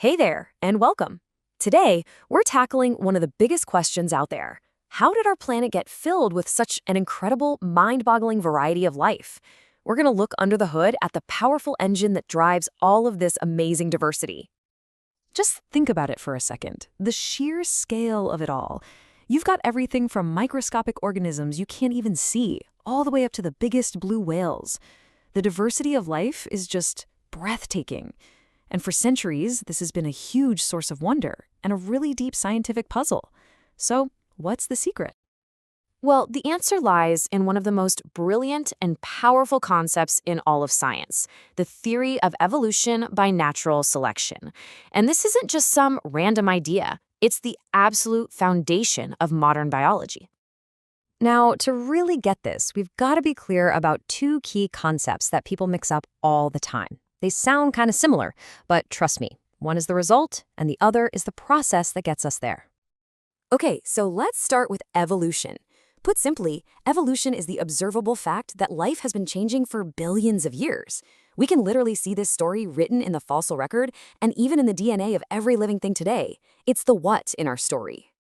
Hey there, and welcome. Today, we're tackling one of the biggest questions out there. How did our planet get filled with such an incredible, mind-boggling variety of life? We're going to look under the hood at the powerful engine that drives all of this amazing diversity. Just think about it for a second. The sheer scale of it all. You've got everything from microscopic organisms you can't even see, all the way up to the biggest blue whales. The diversity of life is just breathtaking. And for centuries, this has been a huge source of wonder and a really deep scientific puzzle. So, what's the secret? Well, the answer lies in one of the most brilliant and powerful concepts in all of science, the theory of evolution by natural selection. And this isn't just some random idea, it's the absolute foundation of modern biology. Now, to really get this, we've got to be clear about two key concepts that people mix up all the time. They sound kind of similar, but trust me, one is the result and the other is the process that gets us there. Okay, so let's start with evolution. Put simply, evolution is the observable fact that life has been changing for billions of years. We can literally see this story written in the fossil record and even in the DNA of every living thing today. It's the what in our story.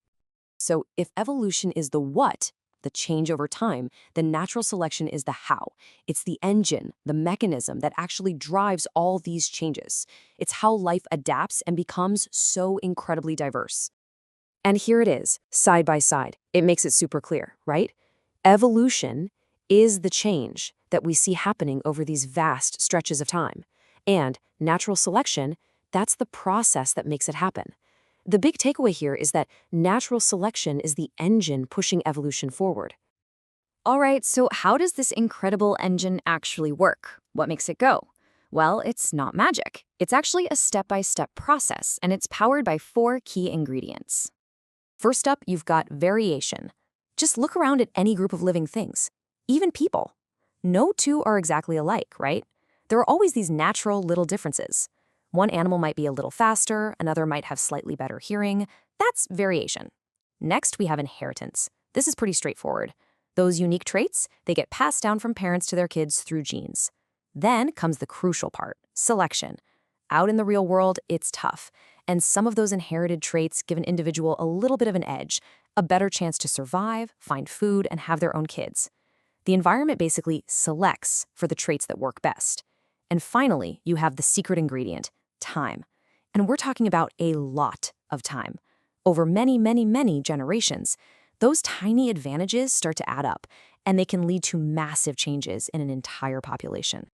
So if evolution is the what, the change over time, then natural selection is the how. It's the engine, the mechanism that actually drives all these changes. It's how life adapts and becomes so incredibly diverse. And here it is, side by side. It makes it super clear, right? Evolution is the change that we see happening over these vast stretches of time. And natural selection, that's the process that makes it happen. The big takeaway here is that natural selection is the engine pushing evolution forward. All right, so how does this incredible engine actually work? What makes it go? Well, it's not magic. It's actually a step-by-step process, and it's powered by four key ingredients. First up, you've got variation. Just look around at any group of living things, even people. No two are exactly alike, right? There are always these natural little differences. One animal might be a little faster, another might have slightly better hearing. That's variation. Next, we have inheritance. This is pretty straightforward. Those unique traits, they get passed down from parents to their kids through genes. Then comes the crucial part, selection. Out in the real world, it's tough. And some of those inherited traits give an individual a little bit of an edge, a better chance to survive, find food, and have their own kids. The environment basically selects for the traits that work best. And finally, you have the secret ingredient, time. And we're talking about a lot of time. Over many, many, many generations, those tiny advantages start to add up, and they can lead to massive changes in an entire population.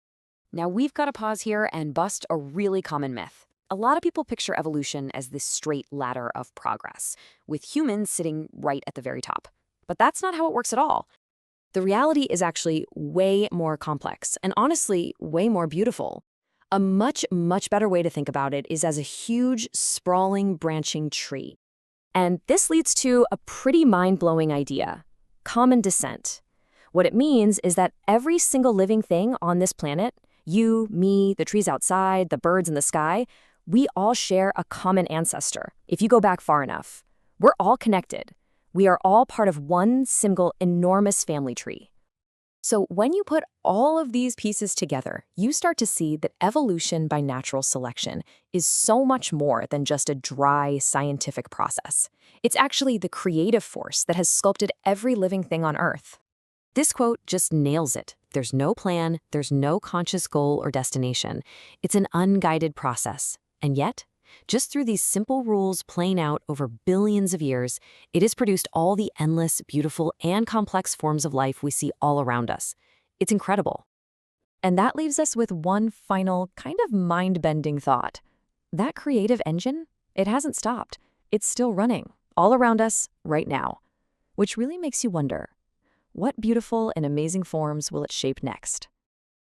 Now, we've got to pause here and bust a really common myth. A lot of people picture evolution as this straight ladder of progress, with humans sitting right at the very top. But that's not how it works at all. The reality is actually way more complex, and honestly, way more beautiful. A much, much better way to think about it is as a huge, sprawling, branching tree. And this leads to a pretty mind-blowing idea, common descent. What it means is that every single living thing on this planet, you, me, the trees outside, the birds in the sky, we all share a common ancestor, if you go back far enough. We're all connected. We are all part of one single enormous family tree. So when you put all of these pieces together, you start to see that evolution by natural selection is so much more than just a dry scientific process. It's actually the creative force that has sculpted every living thing on Earth. This quote just nails it. There's no plan, there's no conscious goal or destination. It's an unguided process. And yet, just through these simple rules playing out over billions of years, it has produced all the endless, beautiful, and complex forms of life we see all around us. It's incredible. And that leaves us with one final, kind of mind-bending thought. That creative engine, it hasn't stopped. It's still running, all around us, right now. Which really makes you wonder, what beautiful and amazing forms will it shape next?